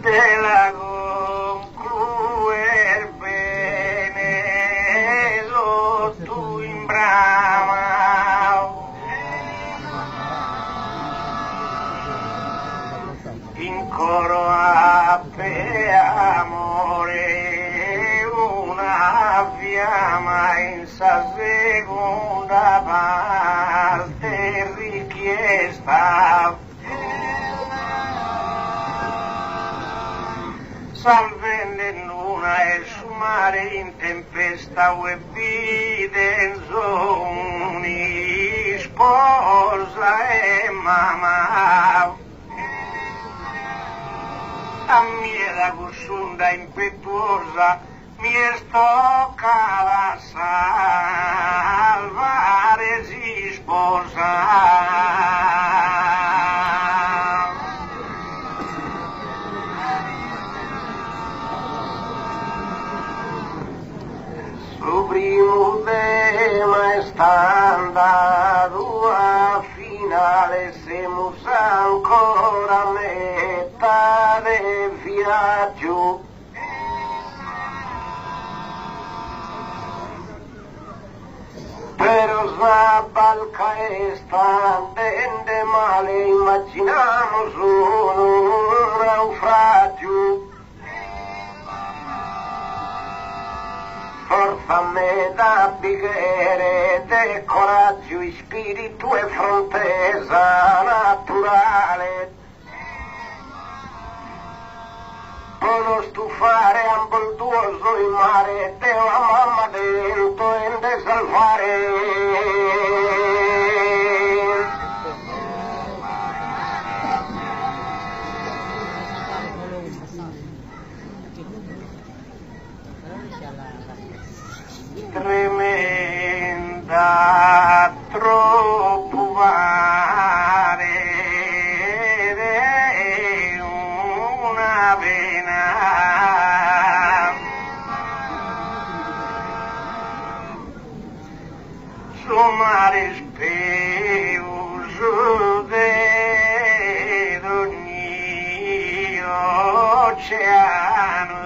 te la concluer bene lo tu in brama in coro a pe amore una fiamma in sa seconda parte richiesta salvende in luna e su mare in tempesta e bidenzoni sposa e mamma a mia la cussunda impetuosa mi stocca salvare si sposa su primo tema è standa tua finale siamo ancora a metà del viaggio però la balca è standende male immaginiamo solo un naufragio forza me da bighere de coraggio e spirito e frontezza naturale per stufare ambolduoso il mare de la mamma dentro e de salvare tremenda troppo vale una vena su mare speuso ed ogni oceano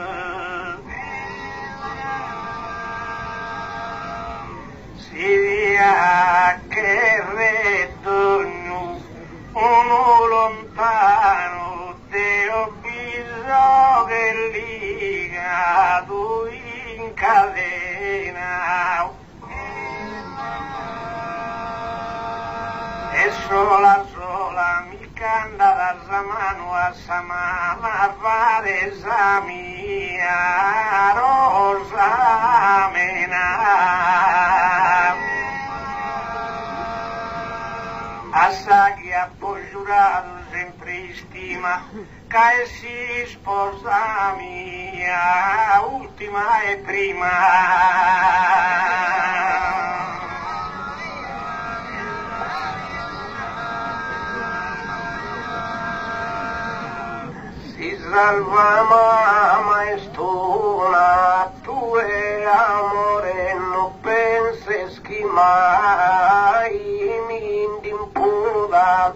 sia che ritorno uno lontano te ho bisogno che ligato in catena e sola mi canta da mano a samana fare sa mia rosa mena assaghi ha poi giurato sempre in stima che si sposa mia ultima e prima si salva mamma e stona tu e amore non penses che mai mi indimpuda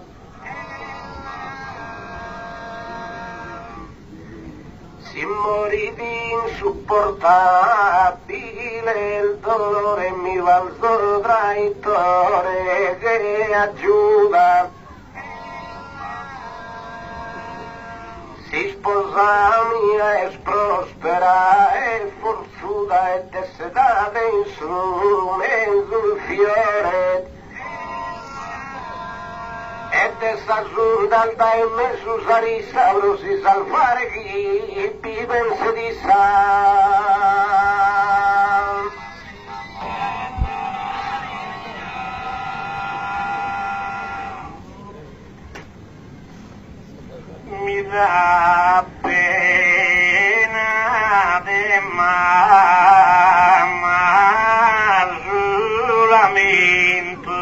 si morì di insopportabile il dolore mi valso traitore che aiuta si sposa mia e prospera e forzuta e tessedata in su mezzo il fiore ed essa giunta dai messo sarissa lo si salvare chi pensa di sa mi dà pena de mamma solamente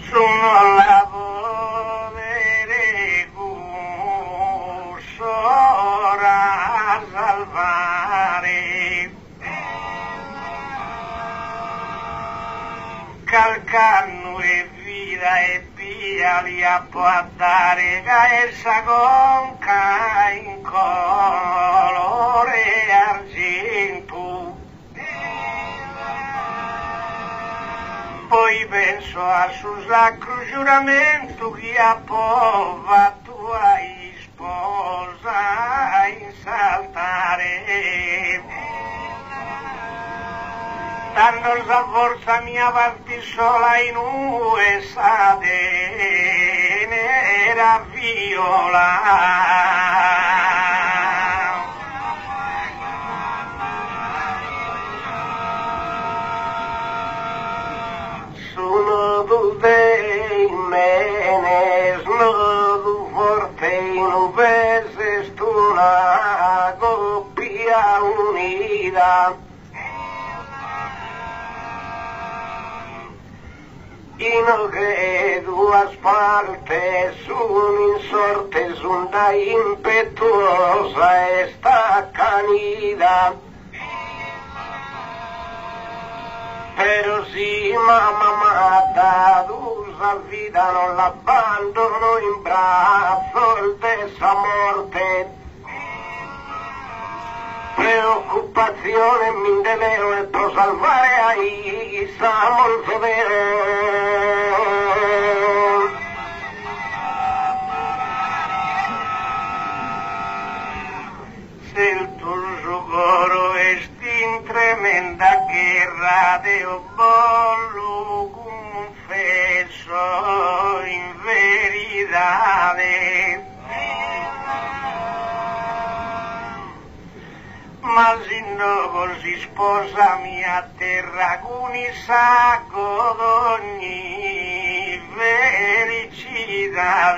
sono la povere cursora a salvare calcano e via vida e via li a può dare essa conca in colore argento. Poi penso a sus lacro giuramento che a pova tua sposa in saltare. Tanto la forza mia parti sola in USA nera viola. Sono dei menes, no forte in veces tu la coppia unida. In che due partes sono in sorte da impetuosa e staccanida. Però sì, mamma mata, d'usa vita non l'abbandono in braccio il dessa morte. Preoccupazione mi delero e per salvare ai sa molto vero. Se il tuo coro è in tremenda guerra de bollo confesso in verità. Ma se no così sposa mia terra con il sacco d'ogni felicità.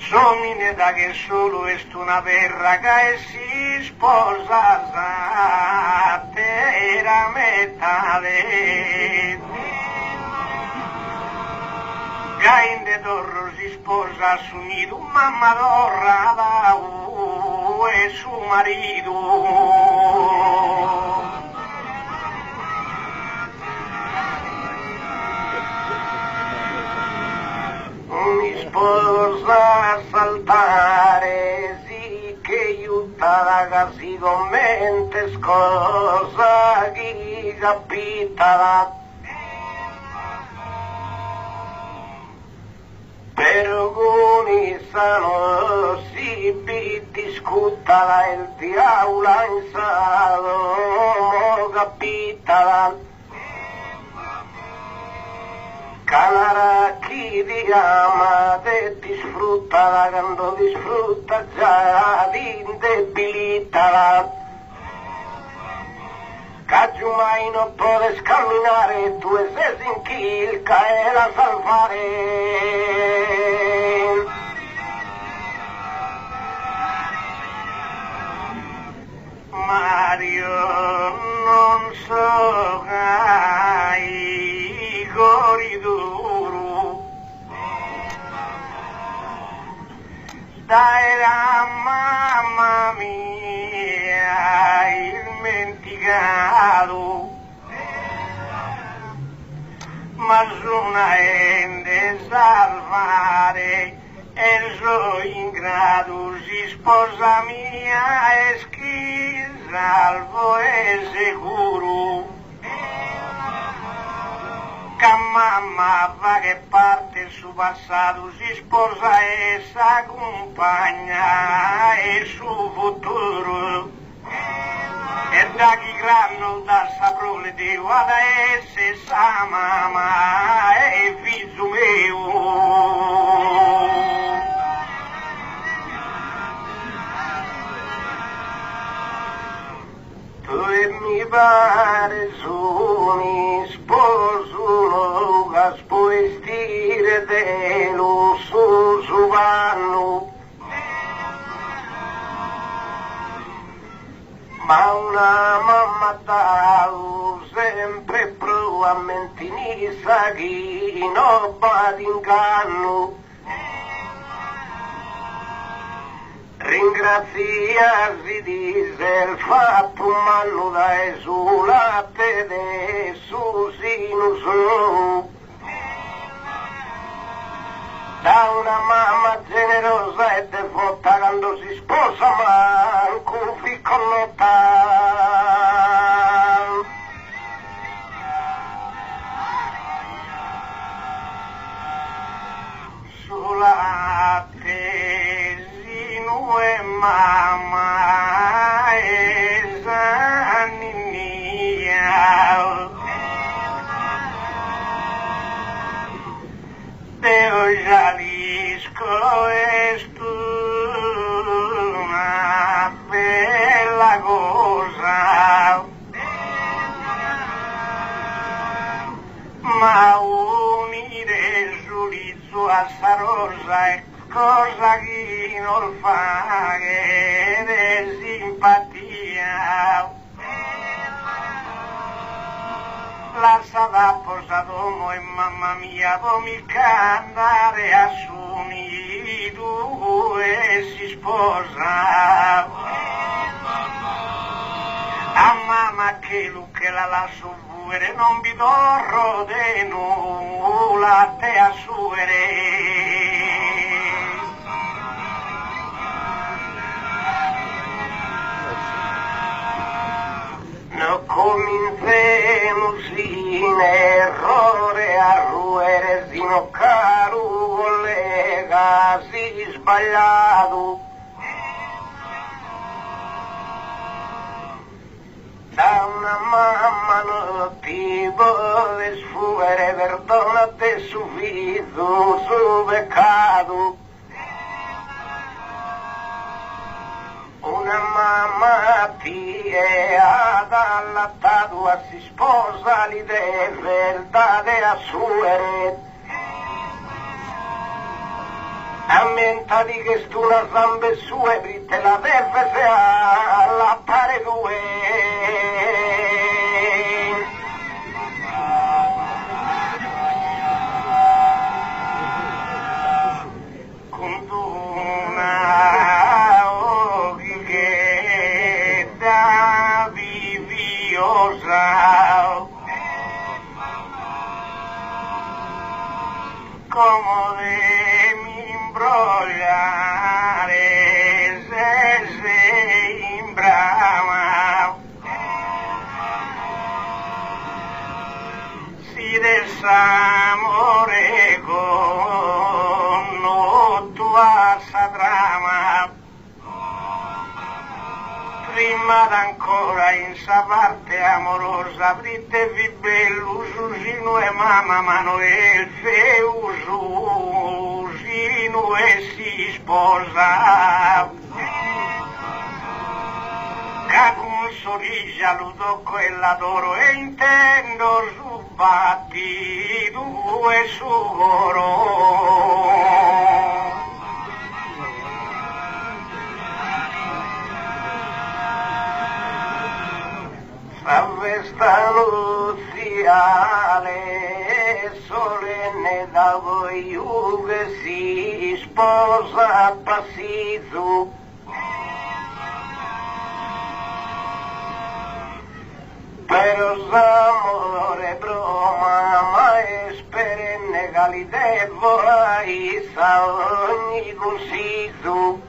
Somine da che solo è una terra che si sposa sa terra metà. Gainde d'orro si sposa su nido, mamma d'orra da e su marito. Mi sposa a saltare, sì che aiuta la si commente scosa chi capita. Però con sano si discuta il diavolo in salo capita. Canara chi ti ama e ti sfrutta, quando ti sfrutta già ti indebilita. Caggiù mai non puoi camminare, tu sei in chilca e la salvare. Mario non so i corridori, dai la mamma mia il menticato. Ma sono ende salvare e sono in grado si sposa mia e chi salvo e sicuro. Che mamma va che parte il suo passato si sposa e s'accompagna e il suo futuro. E da chi granno da saprole di guarda esse sa mamma e figlio mio. Tu e mi pare sono sposo che puoi stire te lo so vanno. Ma una mamma dà sempre prova a mentire sa chi non va d'inganno. Ringraziarsi di il fatto m'hanno da esulate vede su sinus da una mamma generosa e devota quando si sposa manco un fico lontano. Sulla tesino e mamma e zaninnia Deo Jalisco è una bella cosa, ma unire giudizio a sta rosa è cosa che non fa che è simpatia. La stata posato e mamma mia come cantare assumi due si sposa a mamma che lui che la lascio fuere non vi dorro de nulla te assuere. No cominciamo sin errore a ruere sino caro collega si sbagliato da una mamma non ti può sfuggire perdonate su figlio su peccato. Una mamma ti è adallattato a si sposa l'idea verdade a suere ammenta di che stu una zambe sue britte la deve se alla pare due come mi imbrogliare se sei brava si desamore con tua sa trama prima d'ancora in sa parte amorosa britte vi bello susino e mamma Manuel feu susino e si sposa che con sorrisa lo tocco e l'adoro e intendo su batti due su coro a festa nuziale solenne da voi che si sposa a Passizzo per l'amore broma ma è perenne calidevo ai sa ogni consiglio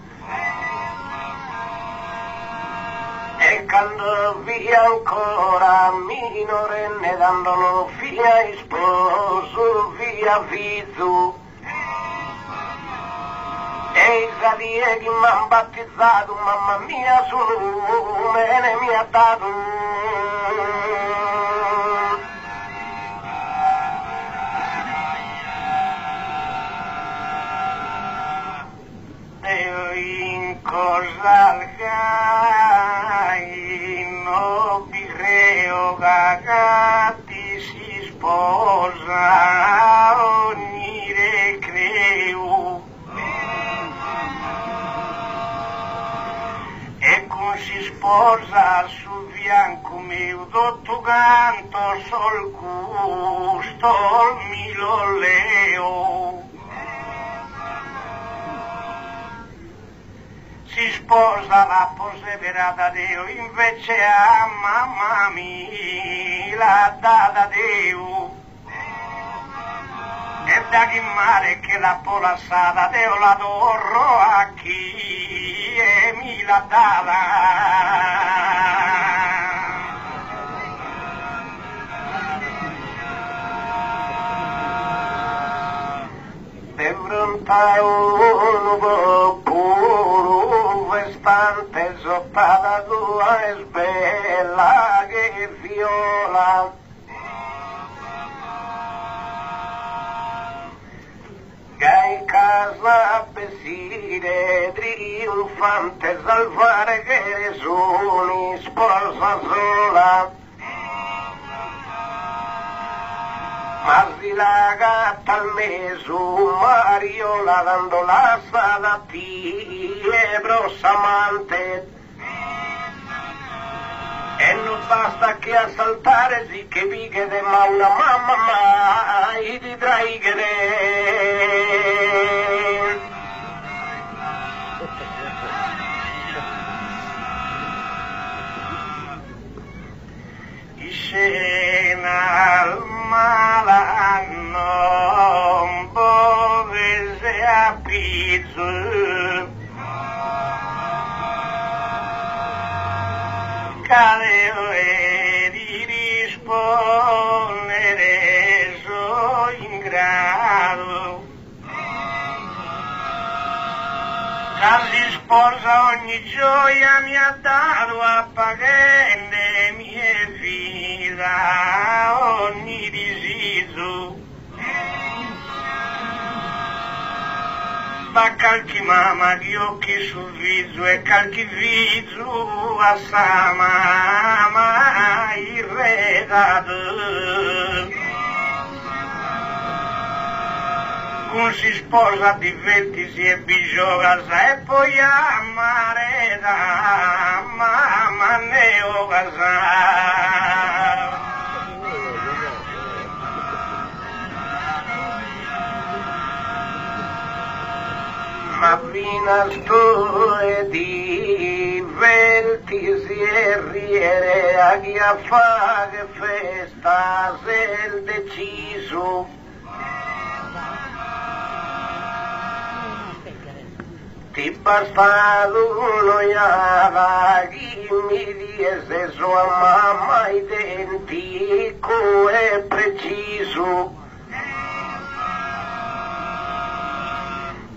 e quando via ancora minorenne dandolo via sposo via figlio e i sadie che m'han battezzato mamma mia sono me mi ha dato e in cosa no vi creo cagati si sposa ogni recreo e con si sposa su fianco mio dotto canto sol gusto mi lo leo si sposa la perseverata Dio invece a mamma mia l'ha data Dio. E da chi mare che l'ha polassata, Dio la torro a chi e mi l'ha data. De fronte un puro vestante sottata tua è bella che viola. Che in casa besire trionfante salvare che sono sposa sola. Ma si la gatta al meso, Mariola dando la strada e brossamante. E non basta che assaltare, sì che vighere, ma una mamma mai ti traighere. Scena al malanno un po' che si appizzo cadeo e di rispondere sono in grado. Quasi sposa ogni gioia mi ha dato a pagare mie vita ogni desiderio. Ma calchi mamma gli occhi sul viso e calchi viso a sa mamma irredato. Con si sposa divertisi e bigiogasa e poi amare da mamma neogasa. Ma fino sto e divertisi e riere a chi a fare festa se il deciso. Ti basta l'unoiava chi mi diese sua mamma identico e preciso.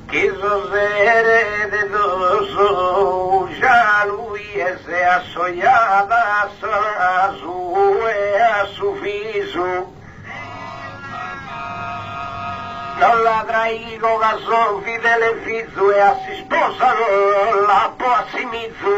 Che sosere de doso già lui e se assoiata a su e a su viso. Non la traigo che sono fidele figlio e a si sposano la possimizzo.